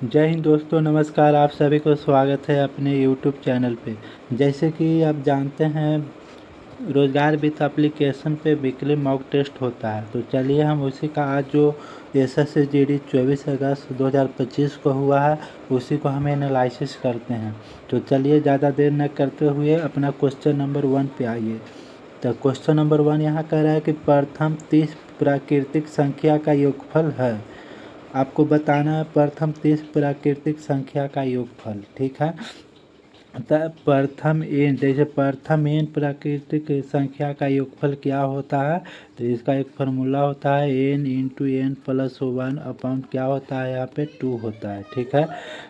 जय हिंद दोस्तों, नमस्कार। आप सभी को स्वागत है अपने यूट्यूब चैनल पे। जैसे कि आप जानते हैं, रोज़गार विथ एप्लीकेशन पे वीकली मॉक टेस्ट होता है। तो चलिए हम उसी का आज जो SSC GD 24 अगस्त 2025 को हुआ है, उसी को हम एनालिसिस करते हैं। तो चलिए ज़्यादा देर न करते हुए अपना क्वेश्चन नंबर 1 पे आइए। तो क्वेश्चन नंबर 1 यहाँ कह रहा है कि प्रथम 30 प्राकृतिक संख्या का योगफल है। आपको बताना है प्रथम 30 प्राकृतिक संख्या का योगफल। ठीक है, अतः प्रथम एन, जैसे प्रथम एन प्राकृतिक संख्या का योगफल क्या होता है, तो इसका एक फार्मूला होता है n×n+1 क्या होता है, यहाँ पे 2 होता है। ठीक है,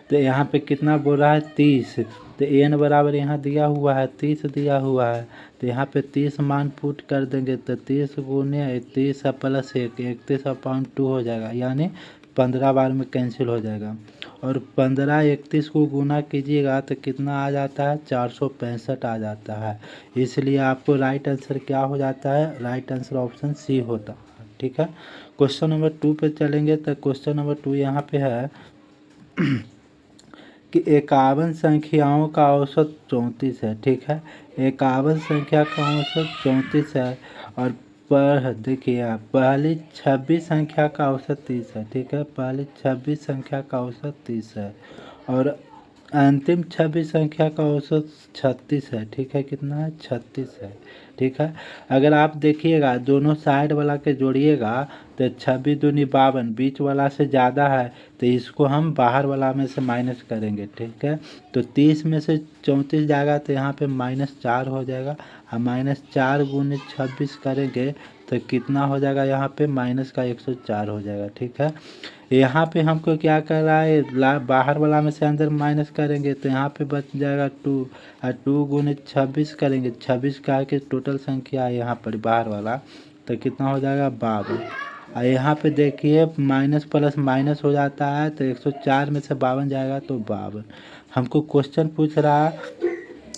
तो यहाँ पे कितना बोल रहा है 30, तो n बराबर यहाँ दिया हुआ है 30 दिया हुआ है, तो यहाँ पे 30 मान पुट कर देंगे तो 30 गुने 30 + 1 31/2 हो जाएगा, यानी 15 बार में कैंसिल हो जाएगा। और 15 31 को गुना कीजिएगा तो कितना आ जाता है, 465 आ जाता है। इसलिए आपको राइट आंसर क्या हो जाता है, राइट आंसर ऑप्शन सी होता है। ठीक है, क्वेश्चन नंबर 2 पे चलेंगे। तो क्वेश्चन नंबर 2 यहाँ पे है कि 51 संख्याओं का औसत 34 है। ठीक है, 51 संख्या का औसत 34 है। और पर देखिए आप, पहली 26 संख्या का औसत 30 है। ठीक है, पहली 26 संख्या का औसत 30 है और अंतिम 26 संख्या का औसत 36 है। ठीक है, कितना है, 36 है। ठीक है, अगर आप देखिएगा दोनों साइड वाला के जोड़िएगा तो 26 दूनी 52, बीच वाला से ज़्यादा है तो इसको हम बाहर वाला में से माइनस करेंगे। ठीक है, तो 30 में से 34 जाएगा तो यहाँ पे -4 हो जाएगा। और -4 गुने 26 करेंगे तो कितना हो जाएगा, यहाँ पे माइनस का 104 हो जाएगा। ठीक है, यहाँ पे हमको क्या कर रहा है, बाहर वाला में से अंदर माइनस करेंगे तो यहाँ पे बच जाएगा 2, और 2 गुने 26 करेंगे, 26 का के टोटल संख्या है यहाँ पर बाहर वाला, तो कितना हो जाएगा 52। और यहाँ पे देखिए माइनस प्लस माइनस हो जाता है तो 104 में से 52 जाएगा तो 52। हमको क्वेश्चन पूछ रहा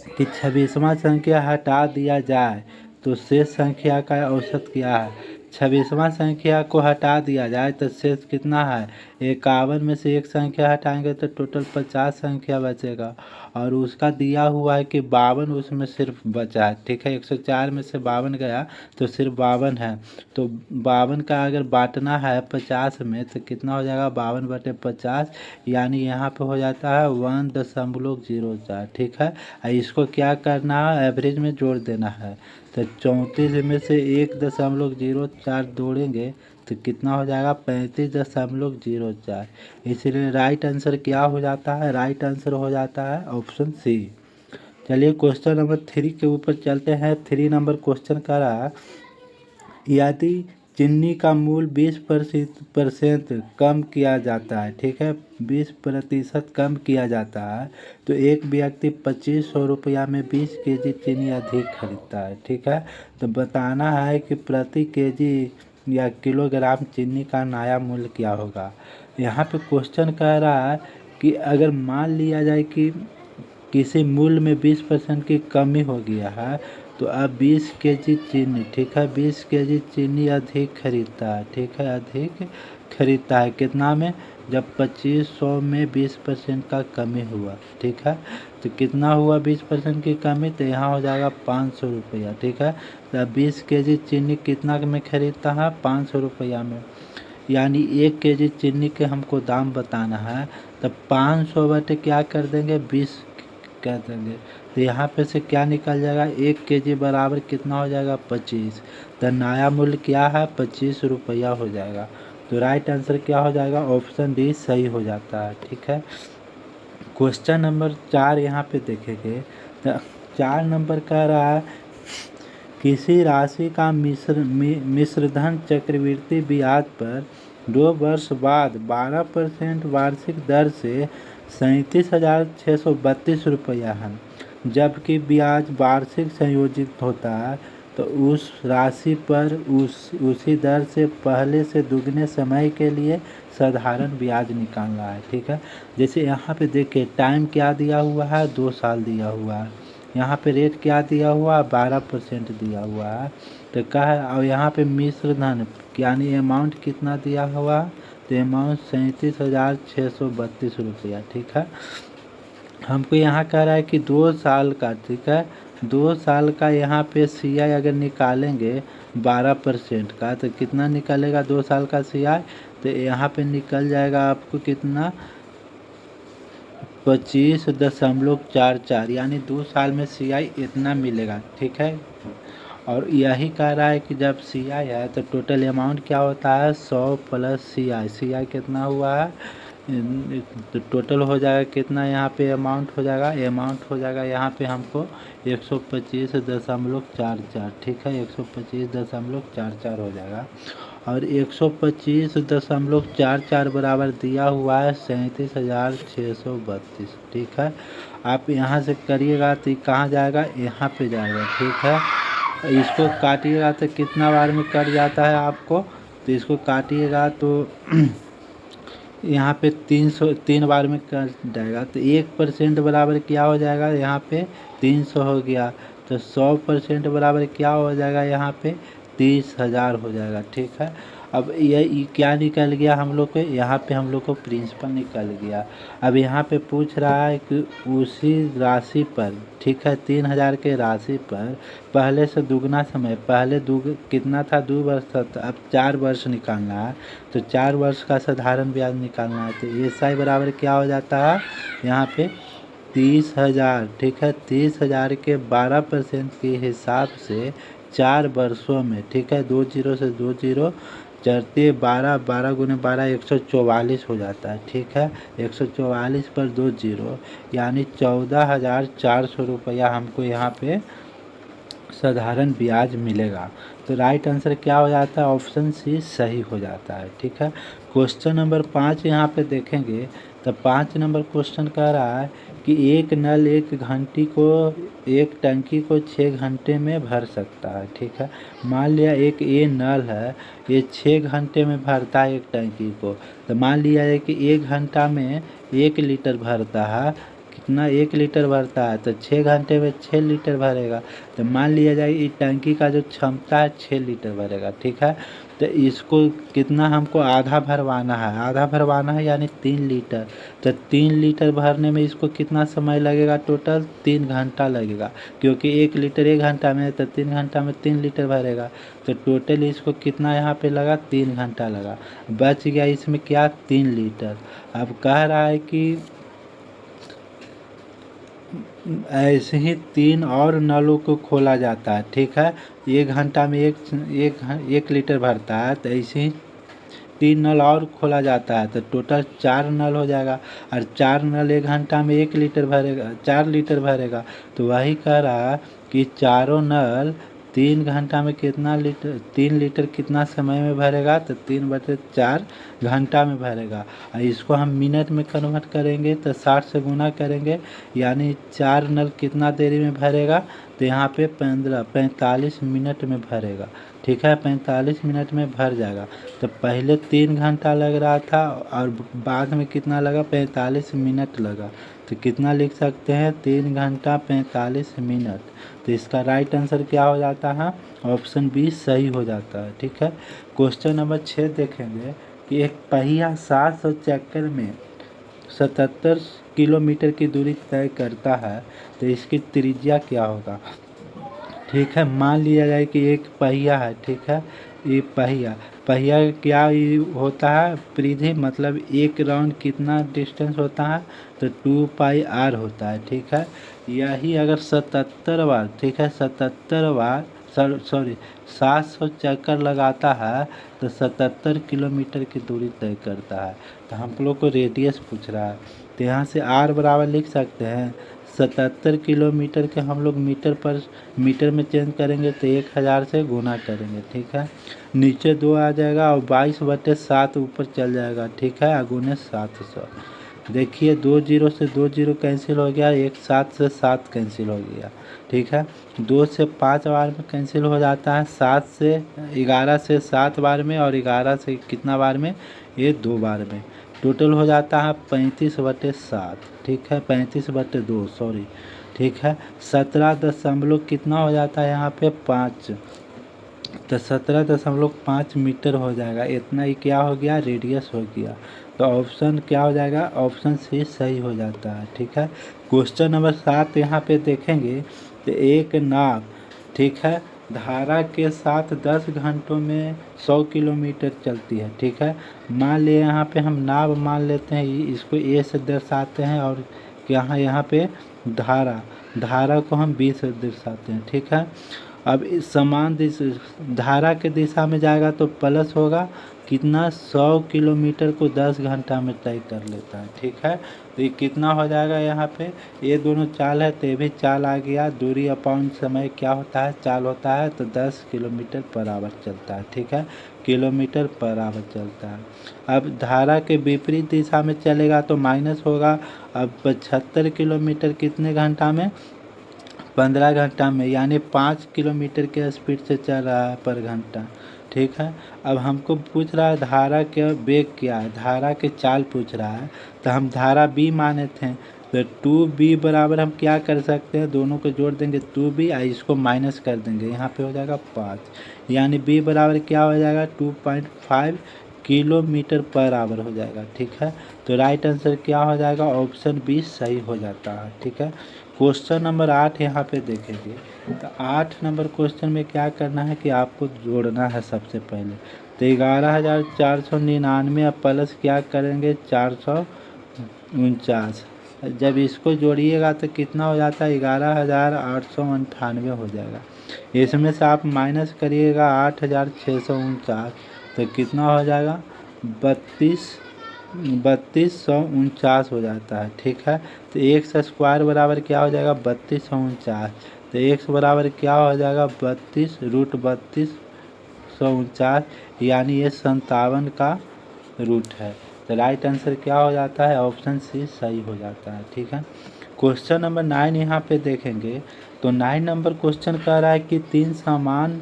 कि 26वां संख्या हटा दिया जाए तो शेष संख्या का औसत क्या है। 26वां संख्या को हटा दिया जाए तो शेष कितना है, 51 में से एक संख्या हटाएंगे तो टोटल 50 संख्या बचेगा। और उसका दिया हुआ है कि 52 उसमें सिर्फ बचा है। ठीक है, 104 में से 52 गया तो सिर्फ 52 है। तो 52 का अगर बांटना है 50 में तो कितना हो जाएगा, 52/50, यानी यहाँ पे हो जाता है 1.04। ठीक है, इसको क्या करना है, एवरेज में जोड़ देना है। तो 34 में से 1.04 जोड़ेंगे तो कितना हो जाएगा, 35.04। इसलिए राइट आंसर क्या हो जाता है, राइट आंसर हो जाता है ऑप्शन सी। चलिए क्वेश्चन नंबर 3 के ऊपर चलते हैं। 3 नंबर क्वेश्चन का रहा, यदि चीनी का मूल्य 20% कम किया जाता है। ठीक है, 20% कम किया जाता है तो एक व्यक्ति 2500 रुपया में 20 केजी चीनी अधिक खरीदता है। ठीक है, तो बताना है कि प्रति केजी या किलोग्राम चीनी का नया मूल्य क्या होगा। यहाँ पे क्वेश्चन कह रहा है कि अगर मान लिया जाए कि किसी मूल्य में 20% की कमी हो गया है तो अब 20 केजी चीनी, ठीक है, 20 केजी चीनी अधिक खरीदता है। ठीक है, अधिक खरीदता है कितना में, जब 2500 में 20% का कमी हुआ। ठीक है, तो कितना हुआ 20% की कमी, तो यहाँ हो जाएगा 500 रुपया। ठीक है, तो 20 केजी चीनी कितना में खरीदता है, 500 रुपया में, यानी 1 केजी चीनी के हमको दाम बताना है। तो 500 बटे क्या कर देंगे, 20 कर देंगे, तो यहाँ पे से क्या निकल जाएगा, 1 केजी बराबर कितना हो जाएगा, 25। तो नया मूल्य क्या है, 25 रुपया हो जाएगा। तो राइट आंसर क्या हो जाएगा, ऑप्शन डी सही हो जाता है। ठीक है, क्वेश्चन नंबर 4 यहाँ पे देखेंगे। तो 4 नंबर कह रहा है, किसी राशि का मिश्रधन चक्रवृद्धि ब्याज पर 2 वर्ष बाद 12% वार्षिक दर से 37,632 रुपया है, जबकि ब्याज वार्षिक संयोजित होता है तो उस राशि पर उसी दर से पहले से दुगने समय के लिए साधारण ब्याज निकालना है। ठीक है, जैसे यहाँ पे देखिए टाइम क्या दिया हुआ है, 2 साल दिया हुआ है, यहाँ पे रेट क्या दिया हुआ है, 12% दिया हुआ है। तो क्या है, और यहाँ पे मिश्र धन यानी अमाउंट कितना दिया हुआ है, तो अमाउंट 37,632 रुपया। ठीक है, हमको यहाँ कह रहा है कि 2 साल का, ठीक है, 2 साल का यहाँ पे CI अगर निकालेंगे 12% का तो कितना निकलेगा 2 साल का CI, तो यहाँ पे निकल जाएगा आपको कितना 25.44, यानी 2 साल में CI इतना मिलेगा। ठीक है, और यही कह रहा है कि जब CI है तो टोटल अमाउंट क्या होता है 100 प्लस CI कितना हुआ है, तो टोटल हो जाएगा कितना, यहाँ पे अमाउंट हो जाएगा यहाँ पे हमको 125.44। ठीक है, 125.44 हो जाएगा, और 125.44 बराबर दिया हुआ है 37,632। ठीक है, आप यहाँ से करिएगा तो कहाँ जाएगा, यहाँ पे जाएगा। ठीक है, इसको काटिएगा तो कितना बार में कट जाता है आपको, तो इसको काटिएगा तो यहाँ पे 3 बार में कट जाएगा, तो 1% बराबर क्या हो जाएगा, यहाँ पे 300 हो गया, तो 100% बराबर क्या हो जाएगा, यहाँ पे 30,000 हो जाएगा। ठीक है, अब ये क्या निकल गया हम लोग को, यहाँ पे हम लोग को प्रिंसिपल निकल गया। अब यहाँ पे पूछ रहा है कि उसी राशि पर, ठीक है, 3,000 के राशि पर पहले से दुगना समय, पहले कितना था 2 वर्ष था, तो अब 4 वर्ष निकालना है, तो 4 वर्ष का साधारण ब्याज निकालना है, तो SI बराबर क्या हो जाता है यहाँ पे 30,000। ठीक है, 30,000 के 12% के हिसाब से 4 वर्षों में, ठीक है, 2 जीरो से 2 जीरो चढ़ते 12, 12 गुने 12 144 हो जाता है। ठीक है, 144 पर 2 जीरो, यानी 14,400 रुपया हमको यहाँ पे साधारण ब्याज मिलेगा। तो राइट आंसर क्या हो जाता है, ऑप्शन सी सही हो जाता है। ठीक है, क्वेश्चन नंबर 5 यहाँ पे देखेंगे तो 5 नंबर क्वेश्चन कह रहा है कि एक नल एक टंकी को 6 घंटे में भर सकता है। ठीक है, मान लिया एक ये नल है, ये 6 घंटे में भरता है एक टंकी को, तो मान लिया है कि 1 घंटा में 1 लीटर भरता है, कितना 1 लीटर भरता है, तो 6 घंटे में 6 लीटर भरेगा, तो मान लिया जाए इस टंकी का जो क्षमता है 6 लीटर भरेगा। ठीक है, तो इसको कितना हमको आधा भरवाना है यानी 3 लीटर, तो 3 लीटर भरने में इसको कितना समय लगेगा, टोटल 3 घंटा लगेगा, क्योंकि 1 लीटर 1 घंटा में, तो 3 घंटा में 3 लीटर भरेगा, तो टोटल इसको कितना यहाँ पे लगा 3 घंटा लगा, बच गया इसमें क्या 3 लीटर। अब कह रहा है कि ऐसे ही 3 और नलों को खोला जाता है। ठीक है, 1 घंटा में एक लीटर भरता है, तो ऐसे ही 3 नल और खोला जाता है, तो टोटल 4 नल हो जाएगा, और 4 नल 1 घंटा में 1 लीटर भरेगा, 4 लीटर भरेगा, तो वही कह रहा है कि चारों नल 3 घंटा में कितना लीटर, 3 लीटर कितना समय में भरेगा, तो 3/4 घंटा में भरेगा, और इसको हम मिनट में कन्वर्ट करेंगे तो 60 से गुना करेंगे, यानी 4 नल कितना देरी में भरेगा, तो यहाँ पे 45 मिनट में भरेगा। ठीक है, 45 मिनट में भर जाएगा, तो पहले 3 घंटा लग रहा था और बाद में कितना लगा 45 मिनट लगा, तो कितना लिख सकते हैं 3 घंटा 45 मिनट। तो इसका राइट आंसर क्या हो जाता है, ऑप्शन बी सही हो जाता है। ठीक है, क्वेश्चन नंबर 6 देखेंगे कि एक पहिया 700 चक्कर में 77 किलोमीटर की दूरी तय करता है, तो इसकी त्रिज्या क्या होगा। ठीक है, मान लिया जाए कि एक पहिया है, ठीक है, ये पहिया क्या होता है, परिधि मतलब एक राउंड कितना डिस्टेंस होता है, तो 2πr होता है। ठीक है, यही अगर 77 बार, ठीक है, 77 बार 700 चक्कर लगाता है तो 77 किलोमीटर की दूरी तय करता है। तो हम लोग को रेडियस पूछ रहा है, तो यहाँ से r बराबर लिख सकते हैं 77 किलोमीटर के हम लोग मीटर में चेंज करेंगे तो 1000 से गुना करेंगे। ठीक है, नीचे 2 आ जाएगा और 22/7 ऊपर चल जाएगा। ठीक है, गुने 700, देखिए 2 जीरो से 2 जीरो कैंसिल हो गया, 1 7 से 7 कैंसिल हो गया। ठीक है, 2 से 5 बार में कैंसिल हो जाता है, 7 से 11 से 7 बार में, और 11 से कितना बार में, ये 2 बार में, टोटल हो जाता है 35/7। ठीक है, 35/2 सॉरी। ठीक है, 17 दशमलव कितना हो जाता है यहाँ पे 5, तो 17.5 मीटर हो जाएगा। इतना ही क्या हो गया, रेडियस हो गया। तो ऑप्शन क्या हो जाएगा, ऑप्शन सी सही हो जाता है। ठीक है। क्वेश्चन नंबर 7 यहाँ पे देखेंगे तो एक नाव, ठीक है, धारा के साथ 10 घंटों में 100 किलोमीटर चलती है। ठीक है। मान लिए यहाँ पे हम नाव मान लेते हैं, इसको ए से दर्शाते हैं, और यहाँ पे धारा धारा को हम बी से दर्शाते हैं। ठीक है। अब इस समान धारा के दिशा में जाएगा तो प्लस होगा, कितना, 100 किलोमीटर को 10 घंटा में तय कर लेता है। ठीक है। तो ये कितना हो जाएगा, यहाँ पे ये दोनों चाल है तो ये भी चाल आ गया, दूरी अपॉन समय क्या होता है, चाल होता है, तो 10 किलोमीटर पर आवर चलता है। ठीक है। किलोमीटर पर आवर चलता है। अब धारा के विपरीत दिशा में चलेगा तो माइनस होगा। अब 75 किलोमीटर कितने घंटा में, 15 घंटा में, यानी 5 किलोमीटर के स्पीड से चल रहा है पर घंटा। ठीक है। अब हमको पूछ रहा है धारा के वेग क्या है, धारा के चाल पूछ रहा है, तो हम धारा बी माने थे, तो 2b बराबर हम क्या कर सकते हैं, दोनों को जोड़ देंगे 2b, इसको माइनस कर देंगे, यहाँ पे हो जाएगा 5, यानी b बराबर क्या हो जाएगा, 2.5 किलोमीटर पर आवर हो जाएगा। ठीक है। तो राइट आंसर क्या हो जाएगा, ऑप्शन बी सही हो जाता है। ठीक है। क्वेश्चन नंबर 8 यहाँ पे देखेंगे तो 8 नंबर क्वेश्चन में क्या करना है कि आपको जोड़ना है सबसे पहले। तो 11,499 अब प्लस क्या करेंगे, 449। जब इसको जोड़िएगा तो कितना हो जाता है, 11,898 हो जाएगा। इसमें से आप माइनस करिएगा 8,649, तो कितना हो जाएगा, 3249 हो जाता है। ठीक है। तो एक्स स्क्वायर बराबर क्या हो जाएगा, 3249। तो एक्स बराबर क्या हो जाएगा, 32√3249, यानी ये 57 का रूट है। तो राइट आंसर क्या हो जाता है, ऑप्शन सी सही हो जाता है। ठीक है। क्वेश्चन नंबर 9 यहाँ पे देखेंगे तो 9 नंबर क्वेश्चन कह रहा है कि 3 समान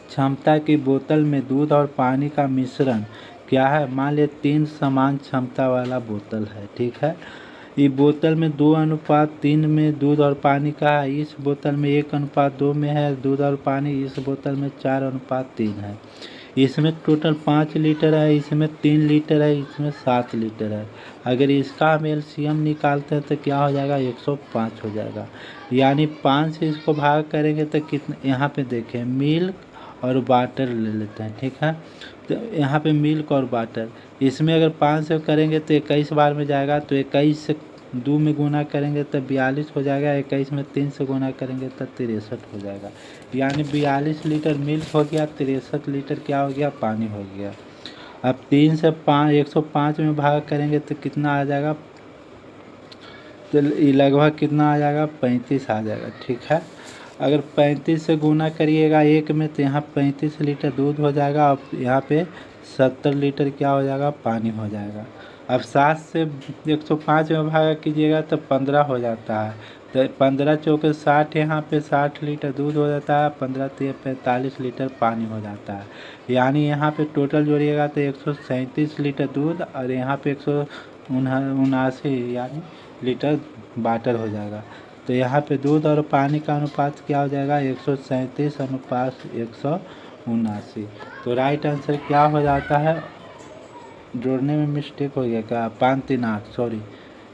क्षमता की बोतल में दूध और पानी का मिश्रण क्या है। मान लिया 3 समान क्षमता वाला बोतल है। ठीक है। ये बोतल में 2:3 में दूध और पानी का है, इस बोतल में 1:2 में है दूध और पानी, इस बोतल में 4:3 है। इसमें टोटल 5 लीटर है, इसमें 3 लीटर है, इसमें 7 लीटर है। अगर इसका हम एलसीएम निकालते हैं तो क्या हो जाएगा, 105 हो जाएगा। यानी 5 से इसको भाग करेंगे तो कितना, यहाँ पे देखें मिल्क और वाटर ले लेते हैं। ठीक है। तो यहाँ पे मिल्क और वाटर, इसमें अगर 5 से करेंगे तो 21 बार में जाएगा, तो 21 से 2 में गुना करेंगे तो 42 हो जाएगा, 21 में 3 से गुना करेंगे तो 63 हो जाएगा। यानी 42 लीटर मिल्क हो गया, 63 लीटर क्या हो गया, पानी हो गया। अब 3 से 105 में भाग करेंगे तो कितना आ जाएगा, तो लगभग कितना आ जाएगा, 35 आ जाएगा। ठीक है। अगर 35 से गुना करिएगा 1 में तो यहाँ 35 लीटर दूध हो जाएगा, अब यहाँ पे 70 लीटर क्या हो जाएगा, पानी हो जाएगा। अब 7 से 105 में भागा कीजिएगा तो 15 हो जाता है, तो 15 चौके 60, यहाँ पे 60 लीटर दूध हो जाता है, 15 तिया 45 लीटर पानी हो जाता है। यानी यहाँ पे टोटल जोड़िएगा तो 137 लीटर दूध और यहाँ पे 179 यानी लीटर वाटर हो जाएगा। तो यहाँ पे दूध और पानी का अनुपात क्या हो जाएगा, 137 अनुपात 179। तो राइट आंसर क्या हो जाता है, जोड़ने में मिस्टेक हो गया क्या, 538 सॉरी,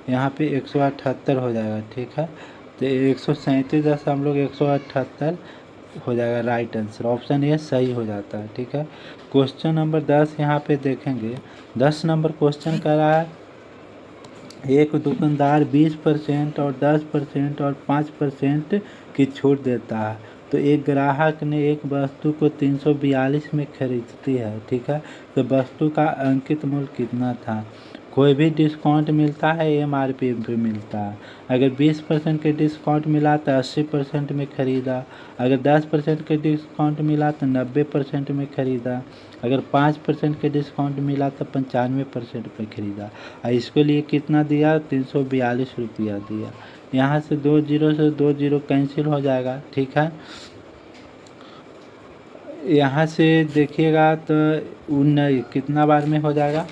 यहाँ पे 178 हो जाएगा। ठीक है। तो 137.178 हो जाएगा राइट आंसर, ऑप्शन ए सही हो जाता है। ठीक है। क्वेश्चन नंबर 10 यहाँ पे देखेंगे, 10 नंबर क्वेश्चन कर रहा है एक दुकानदार 20% और 10% और 5% की छूट देता है, तो एक ग्राहक ने एक वस्तु को 342 में खरीदती है। ठीक है। तो वस्तु का अंकित मूल्य कितना था। कोई भी डिस्काउंट मिलता है, एमआरपी पे मिलता है। अगर 20% के डिस्काउंट मिला तो 80% में खरीदा, अगर 10% के डिस्काउंट मिला तो 90% में खरीदा, अगर 5% के डिस्काउंट मिला तो 95% पे खरीदा। और इसके लिए कितना दिया, 342 रुपया दिया। यहाँ से 2 जीरो से 2 जीरो कैंसिल हो जाएगा। ठीक है। यहाँ से देखिएगा तो कितना बार में हो जाएगा,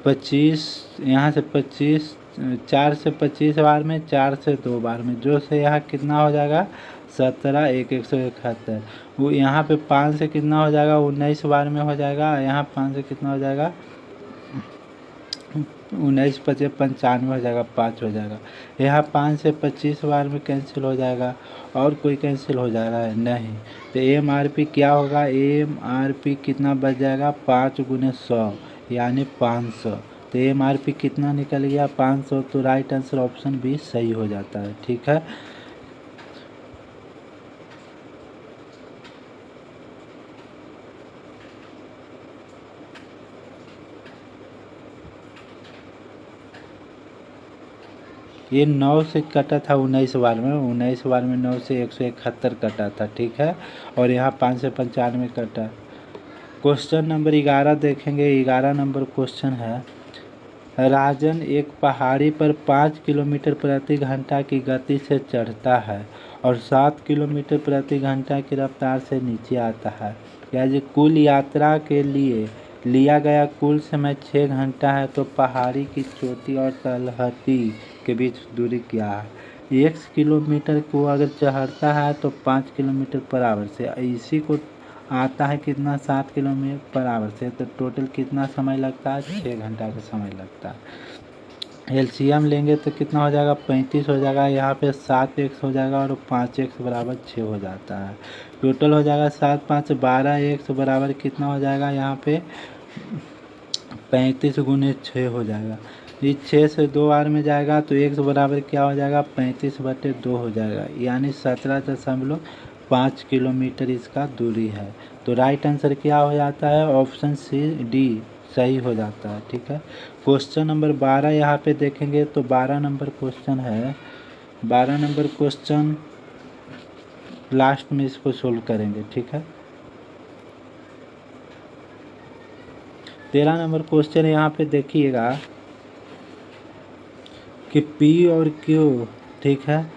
25, यहाँ से 25 4 से 25 बार में, 4 से 2 बार में, जो से यहाँ कितना हो जाएगा 17 एक 171। वो यहाँ पे 5 से कितना हो जाएगा 19 बार में हो जाएगा, यहाँ 5 से कितना हो जाएगा 19 पचे 95 हो जाएगा, 5 हो जाएगा। यहाँ 5 से 25 बार में कैंसिल हो जाएगा, और कोई कैंसिल हो जा रहा है नहीं। तो MRP क्या होगा, MRP कितना बच जाएगा 5 गुने 100 यानी 500। तो MRP कितना निकल गया 500। तो राइट आंसर ऑप्शन बी सही हो जाता है। ठीक है, ये 9 से कटा था 19 बार में, 19 बार में 9 से 171 कटा था। ठीक है, और यहाँ 5 से 95 कटा। क्वेश्चन नंबर 11 देखेंगे। 11 नंबर क्वेश्चन है, राजन एक पहाड़ी पर 5 किलोमीटर प्रति घंटा की गति से चढ़ता है और 7 किलोमीटर प्रति घंटा की रफ्तार से नीचे आता है। यदि कुल यात्रा के लिए लिया गया कुल समय 6 घंटा है, तो पहाड़ी की चोटी और तलहटी के बीच दूरी क्या है। 1 किलोमीटर को अगर चढ़ता है तो 5 किलोमीटर पर आवर से, इसी को आता है कितना 7 किलोमीटर पर आवर से, तो टोटल कितना समय लगता है 6 घंटा का समय लगता है। LCM लेंगे तो कितना हो जाएगा 35 हो जाएगा, यहाँ पे 7x हो जाएगा और 5x बराबर 6 हो जाता है। टोटल हो जाएगा 7 5 12x बराबर कितना हो जाएगा, यहाँ पे 35 गुने 6 हो जाएगा। ये 6 से 2 बार में जाएगा तो x बराबर क्या हो जाएगा 35/2 हो जाएगा, यानी 17.5 किलोमीटर इसका दूरी है। तो राइट आंसर क्या हो जाता है, ऑप्शन सी डी सही हो जाता है। ठीक है, क्वेश्चन नंबर 12 यहाँ पे देखेंगे तो 12 नंबर क्वेश्चन है। 12 नंबर क्वेश्चन लास्ट में इसको सोल्व करेंगे। ठीक है, 13 नंबर क्वेश्चन यहाँ पे देखिएगा कि P और Q, ठीक है,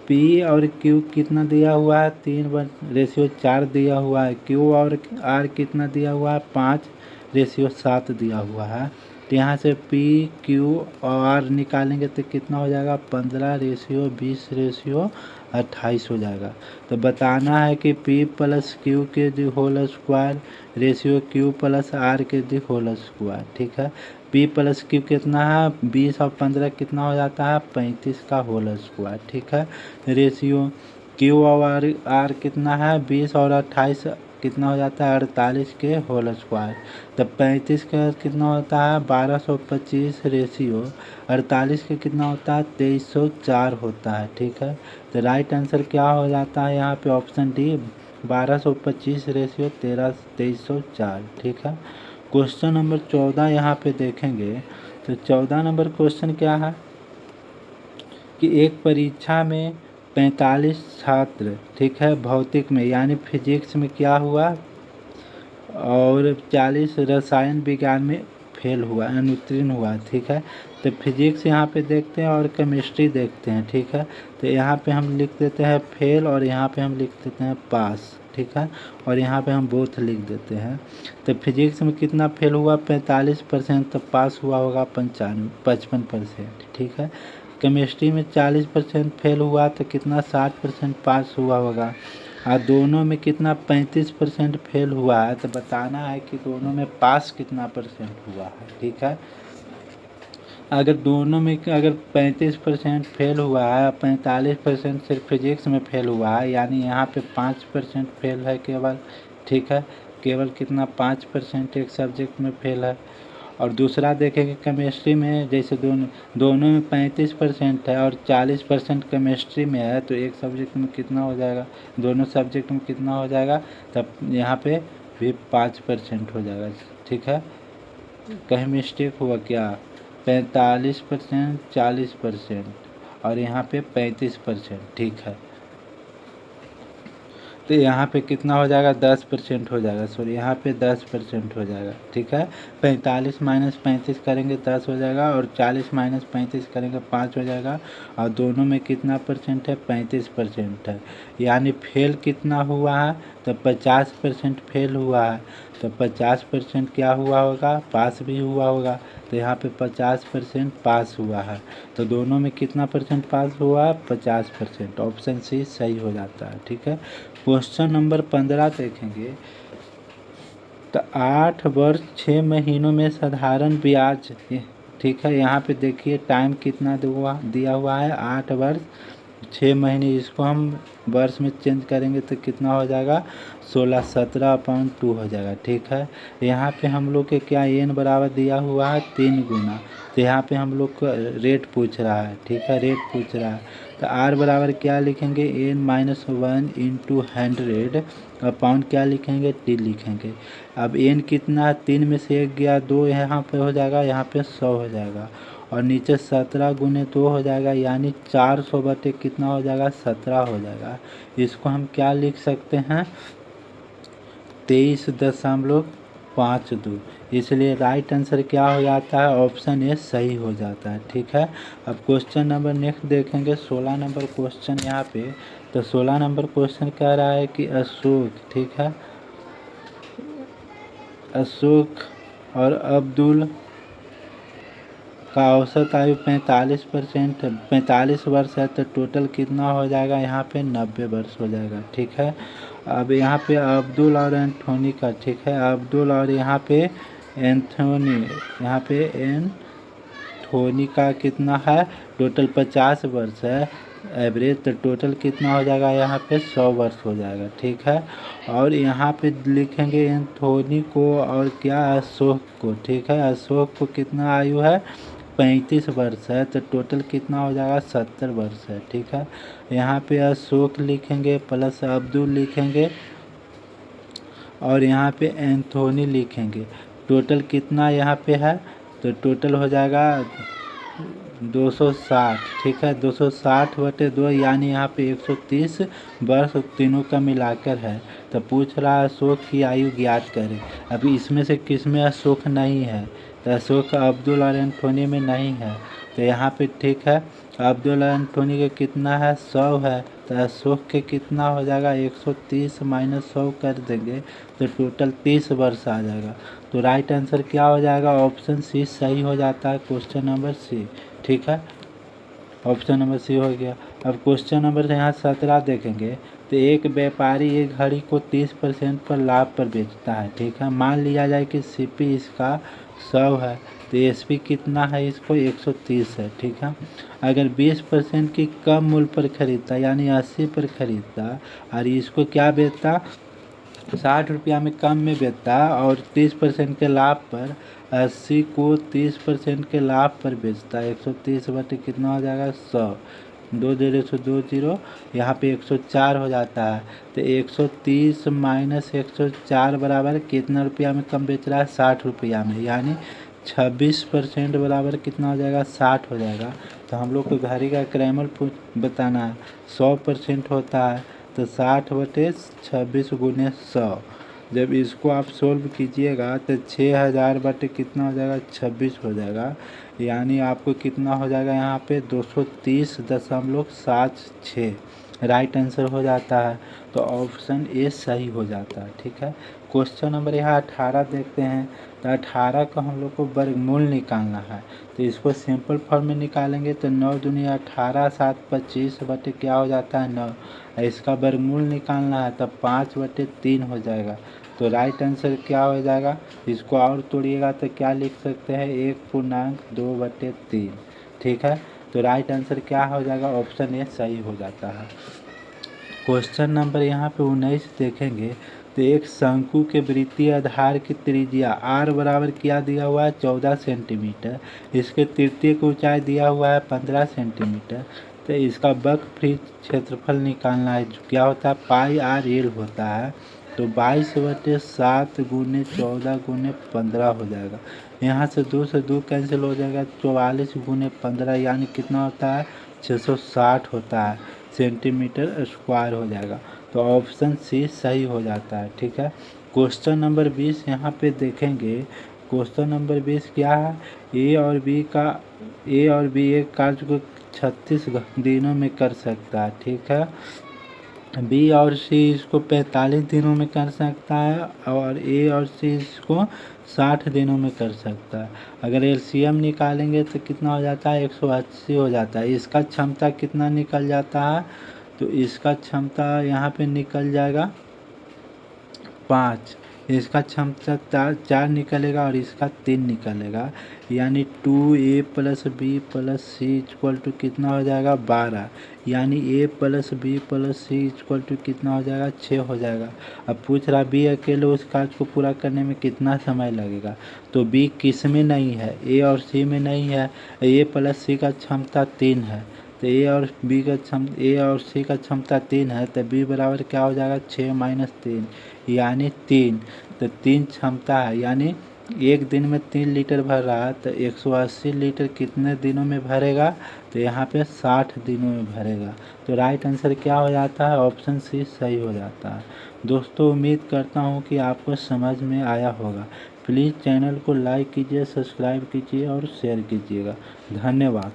P और Q कितना दिया हुआ है 3:4 दिया हुआ है। Q और R कितना दिया हुआ है 5:7 दिया हुआ है। तो यहाँ से P Q और R निकालेंगे तो कितना हो जाएगा 15:20:28 हो जाएगा। तो बताना है कि P प्लस Q के the whole square ratio Q plus R के दी होल स्क्वायर। ठीक है, P प्लस Q कितना है 20 और 15 कितना हो जाता है 35 का होल स्क्वायर। ठीक है, रेशियो Q और R कितना है 20 और 28 कितना हो जाता है 48 के होल स्क्वायर। तो 35 का कितना होता है 1225 रेशियो 48 के कितना होता है 2304 होता है। ठीक है, तो राइट आंसर क्या हो जाता है यहाँ पे ऑप्शन डी 1225 रेशियो 2304। ठीक है, क्वेश्चन नंबर 14 यहाँ पे देखेंगे तो 14 नंबर क्वेश्चन क्या है कि एक परीक्षा में 45 छात्र, ठीक है, भौतिक में यानी फिजिक्स में क्या हुआ और 40 रसायन विज्ञान में फेल हुआ अनुत्तीर्ण हुआ। ठीक है, तो फिजिक्स यहाँ पे देखते हैं और केमिस्ट्री देखते हैं। ठीक है, तो यहाँ पे हम लिख देते हैं फेल और यहाँ पे हम लिख देते हैं पास। ठीक है, और यहाँ पे हम बोथ लिख देते हैं। तो फिजिक्स में कितना फेल हुआ 45%, तो पास हुआ होगा 55%। ठीक है, केमिस्ट्री में 40% फेल हुआ तो कितना 60% पास हुआ होगा। और दोनों में कितना 35% फेल हुआ है, तो बताना है कि दोनों में पास कितना परसेंट हुआ है। ठीक है, अगर दोनों में अगर 35% फेल हुआ है 45% सिर्फ फिजिक्स में फेल हुआ है, यानी यहाँ पे 5% फेल है केवल। ठीक है, केवल कितना 5% एक सब्जेक्ट में फेल है। और दूसरा देखेंगे केमिस्ट्री में, जैसे दोनों में 35% है और 40% केमिस्ट्री में है, तो एक सब्जेक्ट में कितना हो जाएगा, दोनों सब्जेक्ट में कितना हो जाएगा, तब यहाँ पे भी 5% हो जाएगा। ठीक है, कहीं मिस्टेक हुआ क्या 45% 40% और यहाँ पे 35%। ठीक है, तो यहाँ पे कितना हो जाएगा 10% हो जाएगा, सॉरी यहाँ पे 10% हो जाएगा। ठीक है, 45 माइनस 35 करेंगे 10 हो जाएगा, और 40 माइनस 35 करेंगे 5 हो जाएगा, और दोनों में कितना परसेंट है 35% है। यानी फेल कितना हुआ है, तो 50% फेल हुआ है, तो 50% क्या हुआ होगा, पास भी हुआ होगा। तो यहाँ पे 50% पास हुआ है, तो दोनों में कितना परसेंट पास हुआ है 50%। ऑप्शन सी सही हो जाता है। ठीक है, क्वेश्चन नंबर 15 देखेंगे। तो 8 वर्ष 6 महीनों में साधारण ब्याज, ठीक है, यहाँ पे देखिए टाइम कितना दिया हुआ है 8 वर्ष 6 महीने। इसको हम वर्ष में चेंज करेंगे तो कितना हो जाएगा 16, 17/2 हो जाएगा। ठीक है, यहाँ पे हम लोग के क्या एन बराबर दिया हुआ है 3 गुना, तो यहाँ पे हम लोग का रेट पूछ रहा है। ठीक है, रेट पूछ रहा है, तो आर बराबर क्या लिखेंगे n-1 इंटू 100 अपॉन क्या लिखेंगे टी लिखेंगे। अब एन कितना है, 3 में से 1 गया 2, यहाँ पे हो जाएगा, यहाँ पे 100 हो जाएगा, और नीचे 17 गुने 2 हो जाएगा, यानी 400 बटे कितना हो जाएगा 17 हो जाएगा। इसको हम क्या लिख सकते हैं 23.52, इसलिए राइट आंसर क्या हो जाता है ऑप्शन ए सही हो जाता है। ठीक है, अब क्वेश्चन नंबर नेक्स्ट देखेंगे 16 नंबर क्वेश्चन यहाँ पे। तो 16 नंबर क्वेश्चन कह रहा है कि अशोक, ठीक है, अशोक और अब्दुल का औसत आयु 45 वर्ष है, तो टोटल कितना हो जाएगा यहाँ पे 90 वर्ष हो जाएगा। ठीक है, अब यहाँ पे अब्दुल और एंथोनी का, ठीक है, अब्दुल और यहाँ पे एंथोनी, यहाँ पे एंथोनी का कितना है टोटल 50 वर्ष है एवरेज, तो टोटल कितना हो जाएगा यहाँ पे 100 वर्ष हो जाएगा। ठीक है, और यहाँ पे लिखेंगे एंथोनी को और क्या अशोक को। ठीक है, अशोक को कितना आयु है 35 वर्ष है, तो टोटल कितना हो जाएगा 70 वर्ष है। ठीक है, यहाँ पे अशोक लिखेंगे प्लस अब्दुल लिखेंगे और यहाँ पे एंथोनी लिखेंगे, टोटल कितना यहाँ पे है, तो टोटल हो जाएगा 260। ठीक है, 260/2, यानी यहाँ पे 130 वर्ष तीनों का मिलाकर है। तो पूछ रहा है अशोक की आयु ज्ञात करें। अभी इसमें से किस में अशोक नहीं है, तो अशोक अब्दुल और एंथोनी में नहीं है, तो यहाँ पे ठीक है अब्दुल और एंथोनी के कितना है 100 है, तो अशोक के कितना हो जाएगा 130 माइनस 100 कर देंगे तो टोटल 30 वर्ष आ जाएगा। तो राइट आंसर क्या हो जाएगा ऑप्शन सी सही हो जाता है, क्वेश्चन नंबर सी। ठीक है, ऑप्शन नंबर सी हो गया। अब क्वेश्चन नंबर यहाँ 17 देखेंगे। तो एक व्यापारी एक घड़ी को 30% पर लाभ पर बेचता है। ठीक है, मान लिया जाए कि सीपी इसका 100 है, तो एसपी कितना है इसको 130 है। ठीक है, अगर 20% की कम मूल्य पर खरीदता यानी 80 पर खरीदता और इसको क्या बेचता 60 रुपया में कम में बेचता और 30% के लाभ पर 80 को 30% के लाभ पर बेचता है। 130 बटे कितना हो जाएगा 100, 2 0 से 2 0, यहाँ पे 104 हो जाता है। तो 130 माइनस 104 बराबर कितना रुपया में कम बेच रहा है 60 रुपया में, यानी 26% बराबर कितना हो जाएगा 60 हो जाएगा। तो हम लोग को घड़ी का क्रैमल बताना है, 100% होता है, तो 60/26 गुने 100। जब इसको आप सोल्व कीजिएगा तो 6000 बटे कितना हो जाएगा 26 हो जाएगा, यानी आपको कितना हो जाएगा यहाँ पे 230.76 राइट आंसर हो जाता है। तो ऑप्शन ए सही हो जाता है। ठीक है, क्वेश्चन नंबर यहाँ 18 देखते हैं। तो 18 का हम लोग को वर्गमूल निकालना है, तो इसको सिंपल फॉर्म में निकालेंगे तो 9 दूनी 18 7 25 बटे क्या हो जाता है 9, इसका वर्गमूल निकालना है तब 5/3 हो जाएगा। तो राइट आंसर क्या हो जाएगा, इसको और तोड़िएगा तो क्या लिख सकते हैं 1/2/3। ठीक है, तो राइट आंसर क्या हो जाएगा ऑप्शन ए सही हो जाता है। क्वेश्चन नंबर यहाँ पे 19 देखेंगे। तो एक शंकु के वृत्तीय आधार की त्रिज्या r बराबर क्या दिया हुआ है 14 सेंटीमीटर, इसके तृतीय की ऊंचाई दिया हुआ है 15 सेंटीमीटर। तो इसका वक्रफल क्षेत्रफल निकालना है, क्या होता है πr होता है। तो 22/7 गुने 14 गुने 15 हो जाएगा। यहाँ से 2 से 2 कैंसिल हो जाएगा, 44 गुने 15 यानी कितना होता है 660 होता है सेंटीमीटर स्क्वायर हो जाएगा। तो ऑप्शन सी सही हो जाता है। ठीक है, क्वेश्चन नंबर 20 यहाँ पे देखेंगे। क्वेश्चन नंबर 20 क्या है? ए और बी एक कार्य को 36 दिनों में कर सकता है। ठीक है, बी और सी इसको 45 दिनों में कर सकता है और ए और सी इसको 60 दिनों में कर सकता है। अगर एलसीएम निकालेंगे तो कितना हो जाता है? 180 हो जाता है। इसका क्षमता कितना निकल जाता है? तो इसका क्षमता यहाँ पे निकल जाएगा 5। इसका क्षमता चार निकलेगा और इसका 3 निकलेगा, यानी 2a plus B plus C equal to कितना हो जाएगा? 12। यानी a plus B plus C equal to कितना हो जाएगा? 6 हो जाएगा। अब पूछ रहा बी अकेले उस कार्य को पूरा करने में कितना समय लगेगा। तो बी किस में नहीं है? ए और सी में नहीं है। ए प्लस सी का क्षमता 3 है, तो ए और सी का क्षमता 3 है, तो बी बराबर क्या हो जाएगा? 6 माइनस 3 यानी 3। तो 3 क्षमता है, यानी एक दिन में 3 लीटर भर रहा है, तो 180 लीटर कितने दिनों में भरेगा? तो यहाँ पे 60 दिनों में भरेगा। तो राइट आंसर क्या हो जाता है? ऑप्शन सी सही हो जाता है। दोस्तों उम्मीद करता हूँ कि आपको समझ में आया होगा। प्लीज़ चैनल को लाइक कीजिए, सब्सक्राइब कीजिए और शेयर कीजिएगा। धन्यवाद।